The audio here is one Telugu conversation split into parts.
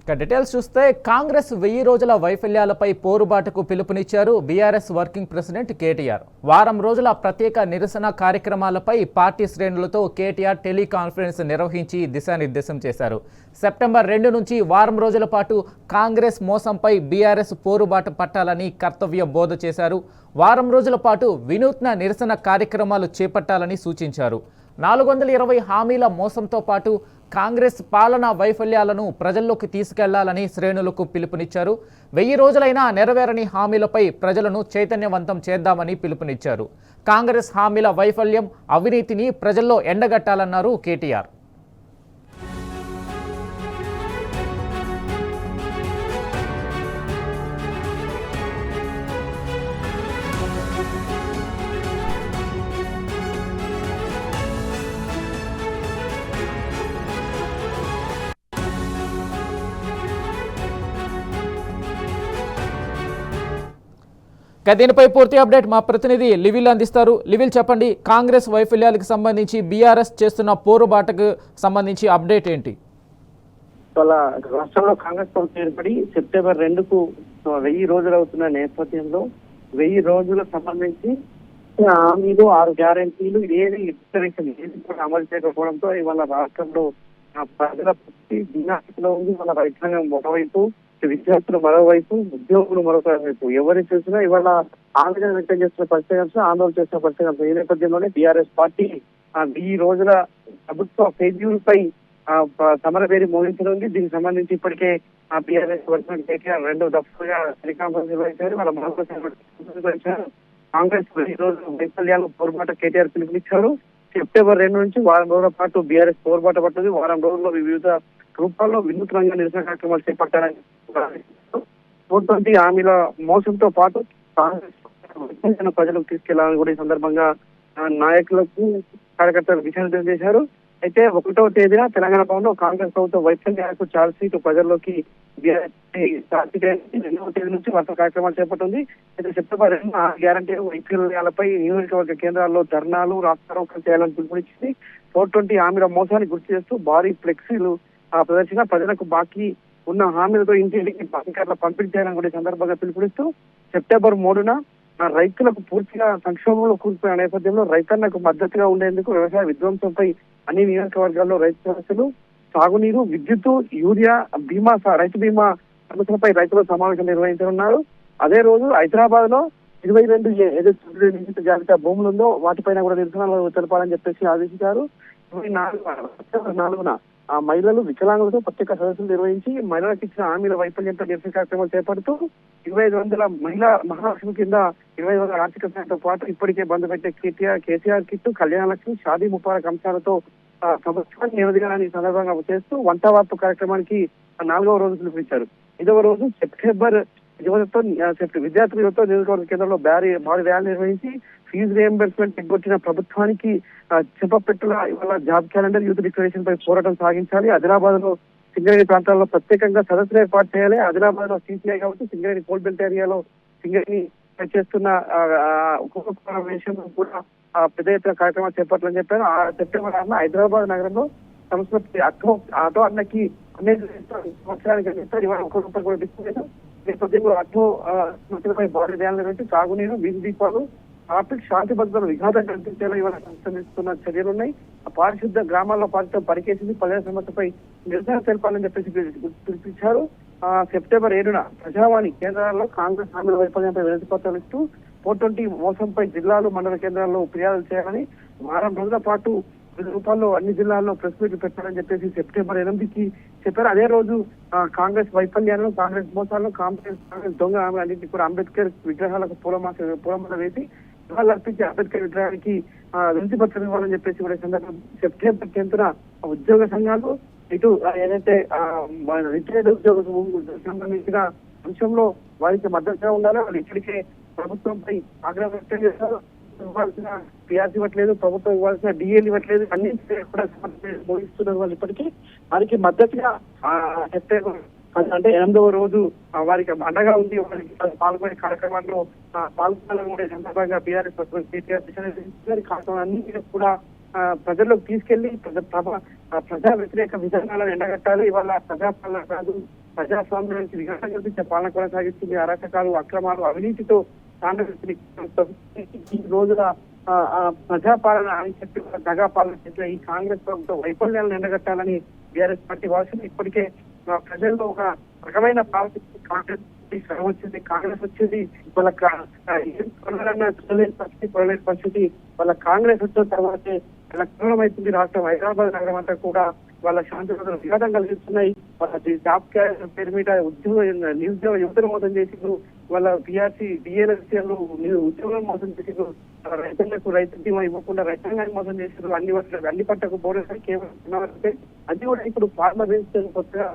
డీటెయిల్స్ చూస్తే కాంగ్రెస్ 1000 రోజుల వైఫల్యాలపై పోరుబాటుకు పిలుపునిచ్చారు బీఆర్ఎస్ వర్కింగ్ ప్రెసిడెంట్ కేటీఆర్. వారం రోజుల ప్రత్యేక నిరసన కార్యక్రమాలపై పార్టీ శ్రేణులతో కేటీఆర్ టెలికాన్ఫరెన్స్ నిర్వహించి దిశానిర్దేశం చేశారు. సెప్టెంబర్ 2 నుంచి వారం రోజుల పాటు కాంగ్రెస్ మోసంపై బీఆర్ఎస్ పోరుబాటు పట్టాలని కర్తవ్య బోధ చేశారు. వారం రోజుల పాటు వినూత్న నిరసన కార్యక్రమాలు చేపట్టాలని సూచించారు. 420 హామీల మోసంతో పాటు కాంగ్రెస్ పాలనా వైఫల్యాలను ప్రజల్లోకి తీసుకెళ్లాలని శ్రేణులకు పిలుపునిచ్చారు. 1000 రోజులైనా నెరవేరని హామీలపై ప్రజలను చైతన్యవంతం చేద్దామని పిలుపునిచ్చారు. కాంగ్రెస్ హామీల వైఫల్యం, అవినీతిని ప్రజల్లో ఎండగట్టాలన్నారు కేటీఆర్. దీనిపై పూర్తి అప్డేట్ మా ప్రతినిధి లివిల్ అందిస్తారు. లివిల్ చెప్పండి, కాంగ్రెస్ వైఫల్యాలకు సంబంధించి బీఆర్ఎస్ చేస్తున్న పోరుబాటుకు సంబంధించి అప్డేట్ ఏంటి? రాష్ట్రంలో కాంగ్రెస్ ప్రభుత్వం ఏర్పడి సెప్టెంబర్ 2కు 1000 రోజులు అవుతున్న నేపథ్యంలో 1000 రోజులకు సంబంధించి హామీలు 6 గ్యారెంటీలు ఏది కూడా అమలు చేయకపోవడంతో ఇవాళ రాష్ట్రంలో ప్రజల పూర్తి దినాస్థితిలో ఉంది. వాళ్ళ రైతాంగం ఒకవైపు, విద్యార్థులు మరోవైపు, ఉద్యోగులు మరొకవైపు. ఎవరిని చూసినా ఇవాళ ఆందోళన వ్యక్తం చేస్తున్న పరిస్థితి, ఆందోళన చేస్తున్న పరిస్థితి. ఈ నేపథ్యంలోనే బీఆర్ఎస్ పార్టీ 1000 రోజుల ప్రభుత్వ షెడ్యూల్ పై సమరవేరి మోగించనుంది. దీనికి సంబంధించి ఇప్పటికే బీఆర్ఎస్ వర్కింగ్ కేటీఆర్ 2 దఫాలుగా టెలికాన్ఫరెన్స్ నిర్వహించారు. వాళ్ళ నిర్వహించారు. కాంగ్రెస్ 1000 రోజుల వైఫల్యాలు పోరుబాటు కేటీఆర్ పిలుపునిచ్చారు. సెప్టెంబర్ 2 నుంచి వారం రోజుల పాటు బీఆర్ఎస్ పోరుబాటు పడుతుంది. వారం రోజుల్లో వివిధ రూపాల్లో వినూత్నంగా నిరసన కార్యక్రమాలు చేపట్టాలని 420 హామీల మోసంతో పాటు కాంగ్రెస్ ప్రజలకు తీసుకెళ్లాలని కూడా ఈ సందర్భంగా నాయకులకు, కార్యకర్తలకు దిశానిర్దేశం చేశారు. అయితే 1వ తేదీన తెలంగాణ భవన్లో కాంగ్రెస్ ప్రభుత్వం వైఫల్యాలకు ఛార్జ్ షీట్ ప్రజల్లోకి 2వ తేదీ నుంచి వర్ష కార్యక్రమాలు చేపట్టింది. అయితే సెప్టెంబర్ 2 గ్యారంటీ వైఫల్యాలపై నియోజకవర్గ కేంద్రాల్లో ధర్నాలు, రాస్తారోకలు చేయాలని పిలుపునిచ్చింది. 420 హామీల మోసాన్ని గుర్తు చేస్తూ భారీ ఫ్లెక్సీలు ప్రదర్శన, ప్రజలకు బాకీ ఉన్న హామీలతో ఇంటింటికి బ్యాంకర్ల పంపిణీ చేయాలని కూడా ఈ సందర్భంగా పిలుపునిస్తూ సెప్టెంబర్ 3న రైతులకు పూర్తిగా సంక్షోభంలో కూలిపోయిన నేపథ్యంలో రైతన్నకు మద్దతుగా ఉండేందుకు వ్యవసాయ విధ్వంసంపై అన్ని నియోజకవర్గాల్లో రైతు సమస్యలు, సాగునీరు, విద్యుత్తు, యూరియా, బీమా, రైతు బీమా సమస్యలపై రైతుల సమావేశం నిర్వహించనున్నారు. అదే రోజు హైదరాబాద్ లో 22 ఏదైతే జాబితా భూములు ఉందో వాటిపైన కూడా నిరసనలు తెలపాలని చెప్పేసి ఆదేశించారు. 24న మహిళలు, వికలాంగులతో ప్రత్యేక సదస్సులు నిర్వహించి మహిళలకు ఇచ్చిన హామీల వైఫల్యంతో నిరసన కార్యక్రమాలు చేపడుతూ 2500 మహిళా మహాలక్ష్మి కింద 2500 ఆర్థిక సాయంతో పాటు ఇప్పటికే బంద్ పెట్టే కేసీఆర్ కిట్టు, కళ్యాణ లక్ష్మి, షాదీ ముబారక్ అంశాలతో ప్రభుత్వాన్ని నివేదికలని సందర్భంగా చేస్తూ వంట వార్పు కార్యక్రమానికి 4వ రోజు పిలుపునిచ్చారు. 5వ రోజు సెప్టెంబర్ యువతతో విద్యార్థుల యువత నియోజకవర్గ కేంద్రంలో భారీ ర్యాలీ నిర్వహించి ఫీజు రియంబర్స్మెంట్ ఎగ్గొట్టిన ప్రభుత్వానికి చెప్పపెట్టుల ఇవాళ జాబ్ క్యాలెండర్, యూత్ డిక్లరేషన్ పై పోరాటం సాగించాలి. ఆదిలాబాద్ లో సింగరేణి ప్రాంతాల్లో ప్రత్యేకంగా సదస్సులు ఏర్పాటు చేయాలి. ఆదిలాబాద్ లో సీసీఐ కాబట్టి సింగరేణి కోల్ బెల్ట్ ఏరియాలో సింగరేణి చేస్తున్న విషయంలో కూడా పెద్ద ఎత్తున కార్యక్రమాలు చేపట్టాలని చెప్పారు. సెప్టెంబర్ 6న హైదరాబాద్ నగరంలో సంస్కృతి ఆటో అన్నకి అనేక సంవత్సరానికి అందిస్తారు. ఇవాళ ₹1 కూడా డిస్కౌంట్ నేపథ్యంలో ఆటో సమస్యలపై భారీ ర్యాలీ నిర్వహించి సాగునీరు, వీధి దీపాలు, ట్రాఫిక్ శాంతి భద్రతలు విఘాతం కల్పించేలా ఇవాళ సంస్థిస్తున్న చర్యలున్నాయి. పారిశుద్ధ గ్రామాల్లో పారిశుద్ధం పరికేసింది. ప్రజల సమస్యపై నిరసన తెలపాలని చెప్పేసి పిలిపించారు. సెప్టెంబర్ 7న ప్రజావాణి కేంద్రాల్లో కాంగ్రెస్ హామీల వైఫల్యంపై వినతి పత్రాలు ఇస్తూ 420 మోసంపై జిల్లాలు, మండల కేంద్రాల్లో ఫిర్యాదులు చేయాలని, వారం రోజుల పాటు వివిధ రూపాల్లో అన్ని జిల్లాల్లో ప్రెస్ మీట్లు పెట్టాలని చెప్పేసి సెప్టెంబర్ 8కి చెప్పారు. అదే రోజు కాంగ్రెస్ వైఫల్యాలను, కాంగ్రెస్ మోసాలను, కాంగ్రెస్ దొంగ అన్నింటినీ కూడా అంబేద్కర్ విగ్రహాలకు పూలమాల వేసి నివాళులు అర్పించి అంబేద్కర్ విగ్రహానికి వినతి పత్రం ఇవ్వాలని చెప్పేసి కూడా సందర్భంగా సెప్టెంబర్ 10న ఉద్యోగ సంఘాలు, ఇటు ఏదైతే రిటైర్డ్ ఉద్యోగ సంబంధించిన అంశంలో వారికి మద్దతుగా ఉండాలి. వాళ్ళు ఇప్పటికే ప్రభుత్వంపై ఆగ్రహం వ్యక్తం చేశారు. ఇవ్వాల్సిన పిఆర్సీ ఇవ్వట్లేదు, ప్రభుత్వం ఇవ్వాల్సిన డిఎల్ ఇవ్వట్లేదు, అన్ని కూడా మోగిస్తున్నారు. వాళ్ళు ఇప్పటికీ వారికి మద్దతుగా అంటే 8వ రోజు వారికి అండగా ఉంది. వారికి పాల్గొనే కార్యక్రమాల్లో పాల్గొనాలని కూడా సందర్భంగా బీఆర్ఎస్ కార్యక్రమం అన్ని కూడా ప్రజల్లోకి తీసుకెళ్లి ప్రజా వ్యతిరేక విధానాలను ఎండగట్టాలి. ఇవాళ ప్రజాపాలన కాదు, ప్రజాస్వామ్యానికి విఘాతం కల్పించే పాలన కొనసాగిస్తుంది. అరాచకాలు, అక్రమాలు, అవినీతితో ఈ రోజుల ప్రజాపాలన అని చెప్పి దగా పాలన చేసిన ఈ కాంగ్రెస్ ప్రభుత్వం వైఫల్యాలను ఎండగట్టాలని బీఆర్ఎస్ పార్టీ భావిస్తుంది. ఇప్పటికే ప్రజల్లో ఒక రకమైన కాంగ్రెస్ వచ్చింది, కాంగ్రెస్ వచ్చింది, వాళ్ళ కొనలేని పరిస్థితి వాళ్ళ కాంగ్రెస్ వచ్చిన తర్వాతే వాళ్ళ కేవలమైతుంది. రాష్ట్రం హైదరాబాద్ నగరం అంతా కూడా వాళ్ళ శాంతి భద్రతలు విఘాతం కలిగిస్తున్నాయి. వాళ్ళ జాబ్ క్యారియర్ పేరు మీద నిరుద్యోగ యువతను మోసం చేసిండ్రు. వాళ్ళ పిఆర్సీ డిఎల్ఎస్సీలు ఉద్యోగులను మోసం చేసిండ్రు. రైతులకు రైతు బీమా ఇవ్వకుండా రైతాంగాన్ని మోసం చేసిండ్రు. అన్ని పంటకు బోనస్ కేవలం అది కూడా ఇప్పుడు ఫార్మర్ రిజిస్ట్రేషన్ కొత్తగా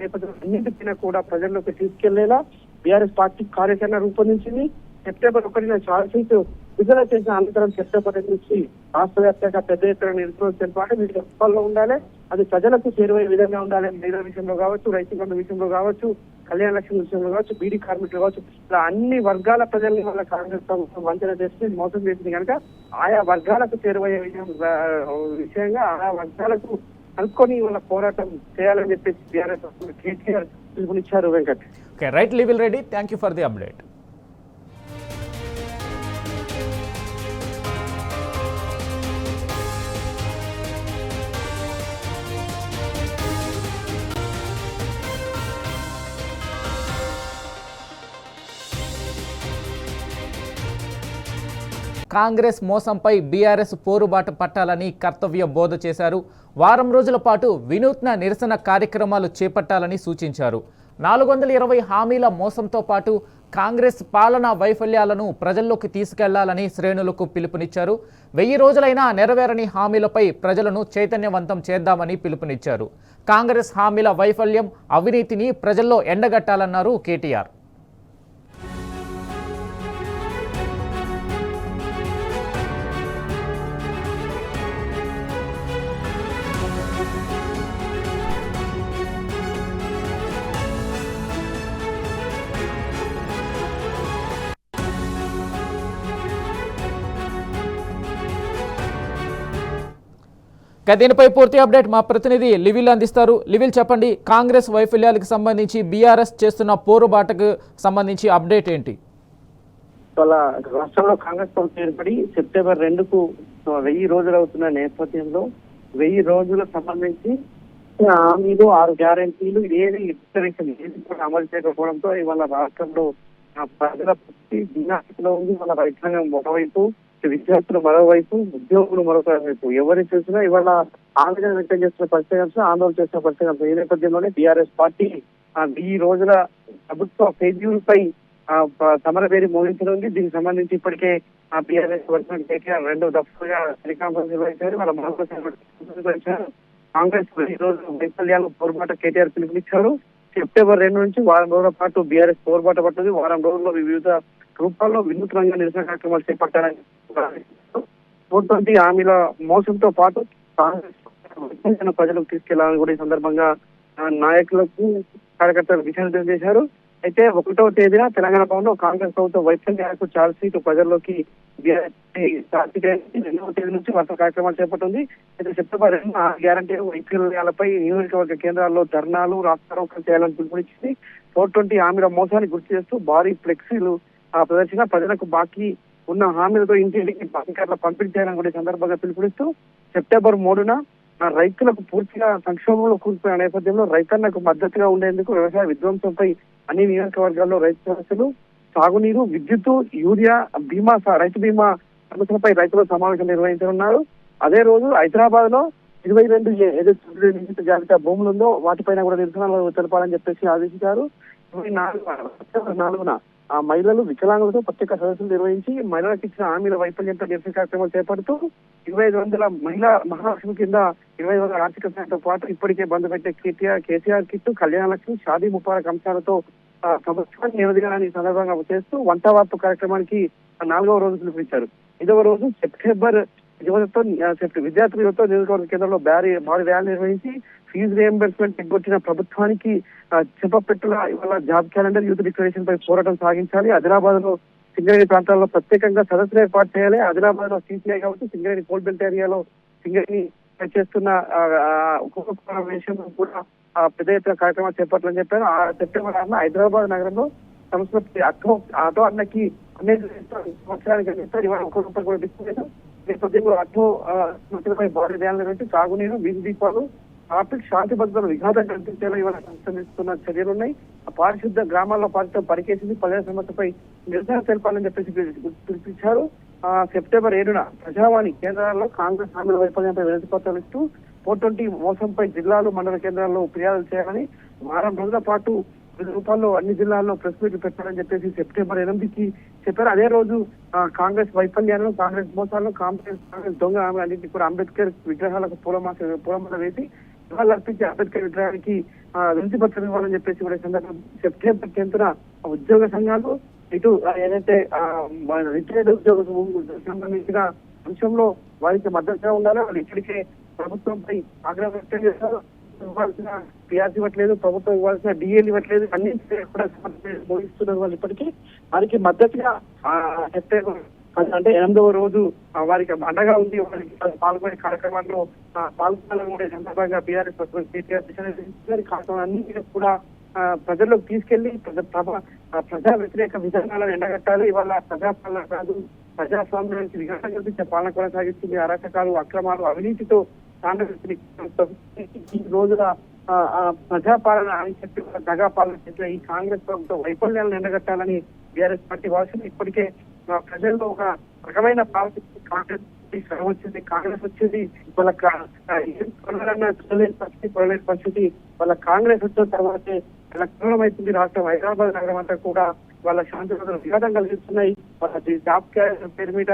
నేపథ్యంలో అన్నింటిపైన కూడా ప్రజల్లోకి తీసుకెళ్లేలా బీఆర్ఎస్ పార్టీ కార్యాచరణ రూపొందించింది. సెప్టెంబర్ 1న ఛార్జ్ షీట్ విడుదల చేసిన అనంతరం సెప్టెంబర్ 2 నుంచి రాష్ట్ర వ్యాప్తంగా పెద్ద ఎత్తున నిరసనలు తెలిపాలి. వీటి రూపాల్లో ఉండాలి, అది ప్రజలకు చేరువయ్యే విధంగా ఉండాలి. మహిళల విషయంలో కావచ్చు, రైతు బంధు విషయంలో కావచ్చు, కళ్యాణ లక్ష్మి విషయంలో కావచ్చు, బీడీ కార్మికులు కావచ్చు, ఇలా అన్ని వర్గాల ప్రజల్ని వాళ్ళ కాంగ్రెస్ ప్రభుత్వం వంచన చేసి మోసం చేసింది కనుక ఆయా వర్గాలకు చేరువయ్యే విషయంగా ఆయా వర్గాలకు అనుకొని వాళ్ళ పోరాటం చేయాలని చెప్పేసి బీఆర్ఎస్ కేసీఆర్ పిలుపునిచ్చారు. వెంకట్. ఓకే, రైట్, లీవిల్ Reddy, thank you for the update. Congress మోసంపై బీఆర్ఎస్ పోరుబాట పట్టాలని కర్తవ్య బోధ చేశారు. వారం రోజుల పాటు వినూత్న నిరసన కార్యక్రమాలు చేపట్టాలని సూచించారు. 420 హామీల మోసంతో పాటు కాంగ్రెస్ పాలనా వైఫల్యాలను ప్రజల్లోకి తీసుకెళ్లాలని శ్రేణులకు పిలుపునిచ్చారు. 1000 రోజులైనా నెరవేరని హామీలపై ప్రజలను చైతన్యవంతం చేద్దామని పిలుపునిచ్చారు. కాంగ్రెస్ హామీల వైఫల్యం, అవినీతిని ప్రజల్లో ఎండగట్టాలన్నారు కేటీఆర్. దీనిపై పూర్తి అప్డేట్ మా ప్రతినిధి లివిల్ అందిస్తారు. లివిల్, చెప్పండి, కాంగ్రెస్ వైఫల్యాలకు సంబంధించి బీఆర్ఎస్ చేస్తున్న పోరుబాటకు సంబంధించి అప్డేట్ ఏంటి? వాళ్ళ రాష్ట్రంలో కాంగ్రెస్ ప్రభుత్వం ఏర్పడి సెప్టెంబర్ 2కు 1000 రోజులు అవుతున్న నేపథ్యంలో 1000 రోజులకు సంబంధించి హామీలు, 6 గ్యారెంటీలు ఏది కూడా అమలు చేయకపోవడంతో ఇవాళ రాష్ట్రంలో ప్రజల దినాశలో ఉంది. వాళ్ళ రైతాంగం ఒకవైపు, విద్యార్థులు మరోవైపు, ఉద్యోగులు మరొక వైపు, ఎవరిని చూసినా ఇవాళ ఆందోళన వ్యక్తం చేస్తున్న పరిస్థితి, ఆందోళన చేస్తున్న పరిస్థితి. ఈ నేపథ్యంలోనే బీఆర్ఎస్ పార్టీ 1000 రోజుల ప్రభుత్వ షెడ్యూల్ పై సమర పేరు మోగించనుంది. దీనికి సంబంధించి ఇప్పటికే బీఆర్ఎస్ వర్కింగ్ కేటీఆర్ 2 దఫాలుగా టెలికాన్ఫరెన్స్ నిర్వహించారు. వాళ్ళ నిర్వహించారు. కాంగ్రెస్ 1000 రోజుల వైఫల్యాలు పోరుబాట కేటీఆర్ పిలుపునిచ్చారు. సెప్టెంబర్ 2 నుంచి వారం రోజుల పాటు బీఆర్ఎస్ పోరుబాట పడుతుంది. వారం రోజుల్లో వివిధ రూపాల్లో వినూత్నంగా నిరసన కార్యక్రమాలు చేపట్టాలని 420 హామీల మోసంతో పాటు కాంగ్రెస్ ప్రజలకు తీసుకెళ్లాలని కూడా ఈ సందర్భంగా నాయకులకు, కార్యకర్తలకు విషయాలు చేశారు. అయితే 1వ తేదీన తెలంగాణ భవన్లో కాంగ్రెస్ ప్రభుత్వం వైఫల్యాలకు ఛార్జ్ షీట్ ప్రజల్లోకి 2వ తేదీ నుంచి వర్ష కార్యక్రమాలు చేపట్టింది. అయితే సెప్టెంబర్ 2 గ్యారంటీ వైఫల్యాలపై నియోజకవర్గ కేంద్రాల్లో ధర్నాలు, రాస్తారోకలు చేయాలని పిలుపునిచ్చింది. 420 హామీల మోసాన్ని గుర్తు చేస్తూ భారీ ఫ్లెక్సీలు ప్రదర్శన, ప్రజలకు బాకీ ఉన్న హామీలతో ఇంటింటికి అధికారులు పంపిణీ చేయాలని కూడా ఈ సందర్భంగా పిలుపునిస్తూ సెప్టెంబర్ 3న రైతులకు పూర్తిగా సంక్షోభంలో కూలిపోయిన నేపథ్యంలో రైతన్నకు మద్దతుగా ఉండేందుకు వ్యవసాయ విధ్వంసంపై అన్ని నియోజకవర్గాల్లో రైతు సమస్యలు, సాగునీరు, విద్యుత్తు, యూరియా, బీమా, రైతు బీమా సమస్యలపై రైతుల సమావేశం నిర్వహించనున్నారు. అదే రోజు హైదరాబాద్ లో 22 ఏదైతే జాబితా భూములు ఉందో వాటిపైన కూడా నిరసనలు తెలపాలని చెప్పేసి ఆదేశించారు. 24న మహిళలు, వికలాంగులతో ప్రత్యేక సదస్సులు నిర్వహించి మహిళలకు ఇచ్చిన హామీల వైఫల్యంతో నిరసన కార్యక్రమాలు చేపడుతూ 2500 మహిళా మహాలక్ష్మి కింద 2500 ఆర్థిక సాయంతో పాటు ఇప్పటికే బంద్ పెట్టే కేసీఆర్ కిట్టు, కళ్యాణ లక్ష్మి, షాదీ ముబారక్ అంశాలతో ప్రభుత్వాన్ని నివేదికలను ఈ సందర్భంగా చేస్తూ వంట వార్పు కార్యక్రమానికి 4వ రోజు పిలుపునిచ్చారు. 5వ రోజు సెప్టెంబర్ యువతతో విద్యార్థులతో నియోజకవర్గ కేంద్రంలో భారీ ర్యాలీ నిర్వహించి ఫీజు రియంబర్స్మెంట్ ఎగ్గొట్టిన ప్రభుత్వానికి చెప్పపెట్టుల ఇవాళ జాబ్ క్యాలెండర్, యూత్ డిక్లరేషన్ పై పోరాటం సాగించాలి. ఆదిలాబాద్ లో సింగరేణి ప్రాంతాల్లో ప్రత్యేకంగా సదస్సులు ఏర్పాటు చేయాలి. ఆదిలాబాద్ లో సిసిఐ కావచ్చు, సింగరేణి కోల్ బెల్ట్ ఏరియాలో సింగరేణి చేస్తున్న ఉపకుల విషయంలో కూడా పెద్ద ఎత్తున కార్యక్రమాలు చేపట్టాలని చెప్పారు. ఆ సెప్టెంబర్ 6న హైదరాబాద్ నగరంలో సంస్కృతి ఆటో అన్నకి అనేక సంవత్సరానికి అందిస్తారు. ఇవాళ ₹1 కూడా డిస్కౌంట్ నేపథ్యంలో ఆటో సమస్యలపై భారీ ర్యాలీలు పెట్టి తాగునీరు, వీధి దీపాలు, ట్రాఫిక్ శాంతి భద్రతలు విఘాతం కల్పించేలా ఇవాళ సంస్థిస్తున్న చర్యలు ఉన్నాయి. పారిశుద్ధ గ్రామాల్లో పారిశుద్ధం పరికేసింది. ప్రజల సమస్యపై నిరసన తెలపాలని చెప్పేసి పిలిపించారు. సెప్టెంబర్ 7న ప్రజావాణి కేంద్రాల్లో కాంగ్రెస్ హామీల వైఫల్యంపై వినతి పత్రాలు ఇస్తూ 420 మోసంపై జిల్లాలు, మండల కేంద్రాల్లో ఫిర్యాదులు చేయాలని, వారం రోజుల పాటు రూపాల్లో అన్ని జిల్లాల్లో ప్రెస్ మీట్లు పెట్టాలని చెప్పేసి సెప్టెంబర్ 8కి చెప్పారు. అదే రోజు కాంగ్రెస్ వైఫల్యాలను, కాంగ్రెస్ మోసాలను, కాంగ్రెస్ దొంగ అన్నింటినీ కూడా అంబేద్కర్ విగ్రహాలకు పూలమాల వేసి నివాళులు అర్పించి అంబేద్కర్ విగ్రహానికి వినతి పత్రం ఇవ్వాలని చెప్పేసి కూడా సందర్భం సెప్టెంబర్ 10న ఉద్యోగ సంఘాలు ఇటు ఏదైతే రిటైర్డ్ ఉద్యోగ సంబంధించిన అంశంలో వారికి మద్దతుగా ఉండాలో వాళ్ళు ఇప్పటికే ప్రభుత్వంపై ఆగ్రహం వ్యక్తం చేస్తారు. ఇవ్వాల్సిన పిఆర్సీ ఇవ్వట్లేదు, ప్రభుత్వం ఇవ్వాల్సిన డిఎల్ ఇవ్వట్లేదు, అన్ని కూడా మోగిస్తున్నారు. వాళ్ళు ఇప్పటికీ వారికి మద్దతుగా సెప్టెంబర్ అంటే 8వ రోజు వారికి అండగా ఉంది. వారికి పాల్గొనే కార్యక్రమాల్లో పాల్గొనాలని కూడా సందర్భంగా బీఆర్ఎస్ కేటీఆర్ కార్యక్రమం అన్నింటినీ కూడా ప్రజల్లోకి తీసుకెళ్లి ప్రజా వ్యతిరేక విధానాలను ఎండగట్టాలి. ఇవాళ ప్రజాపాలన కాదు, ప్రజాస్వామ్యానికి విఘాతం కల్పించే పాలన కొనసాగిస్తుంది. అరాచకాలు, అక్రమాలు, అవినీతితో ఈ రోజుల ప్రజాపాలన అని చెప్పి దగా పాలన చేసిన ఈ కాంగ్రెస్ ప్రభుత్వం వైఫల్యాలను ఎండగట్టాలని బీఆర్ఎస్ పార్టీ భావిస్తుంది. ఇప్పటికే ప్రజల్లో ఒక రకమైన కాంగ్రెస్ వచ్చింది, కాంగ్రెస్ వచ్చింది. వాళ్ళ కొనలేని పరిస్థితి వాళ్ళ కాంగ్రెస్ వచ్చిన తర్వాతే వాళ్ళ కేవలమైతుంది. రాష్ట్రం హైదరాబాద్ నగరం అంతా కూడా వాళ్ళ శాంతి భద్రతలు విఘాతం కలిగిస్తున్నాయి. వాళ్ళ జాబ్ క్యారియర్ పేరు మీద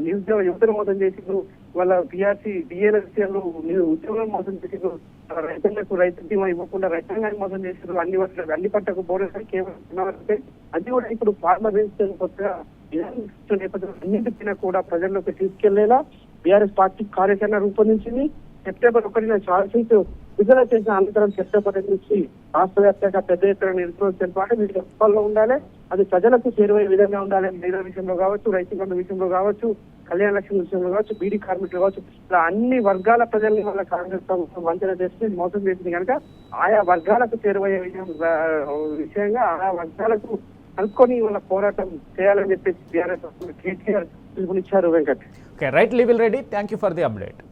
నిరుద్యోగ యువతను మోసం చేసిండ్రు. వాళ్ళ పిఆర్సీ డిఏల విషయంలో ఉద్యోగం మోసం చేసిండ్రు. రైతులకు రైతు బీమా ఇవ్వకుండా రైతాంగాన్ని మోసం చేసిండ్రు. అన్ని పంటకు బోరేసారి కేవలం అది కూడా ఇప్పుడు ఫార్మర్ రిజిస్ట్రేషన్ కొత్తగా నేపథ్యంలో అన్నింటిపైన కూడా ప్రజల్లోకి తీసుకెళ్లేలా బీఆర్ఎస్ పార్టీ కార్యాచరణ రూపొందించింది. సెప్టెంబర్ 1న ఛార్జ్షీట్ విడుదల చేసిన అనంతరం సెప్టెంబర్ 2 నుంచి రాష్ట్ర వ్యాప్తంగా పెద్ద ఎత్తున నిరసన తెలపాలి. వీటి రూపాల్లో ఉండాలి, అది ప్రజలకు చేరువయ్యే విధంగా ఉండాలి. మహిళల విషయంలో కావచ్చు, రైతు బంధు విషయంలో కావచ్చు, కళ్యాణ లక్ష్మి విషయంలో కావచ్చు, బీడీ కార్మికులు కావచ్చు, ఇలా అన్ని వర్గాల ప్రజల్ని వల్ల కాంగ్రెస్ ప్రభుత్వం వంచన చేసి మోసం చేసింది కనుక ఆయా వర్గాలకు చేరువయ్యే విషయంగా ఆయా వర్గాలకు అనుకొని వాళ్ళ పోరాటం చేయాలని చెప్పేసి బీఆర్ఎస్ కేటీఆర్ పిలుపునిచ్చారు. వెంకట్ ఓకే, రైట్, లీవిల్ ready. Thank you for the update.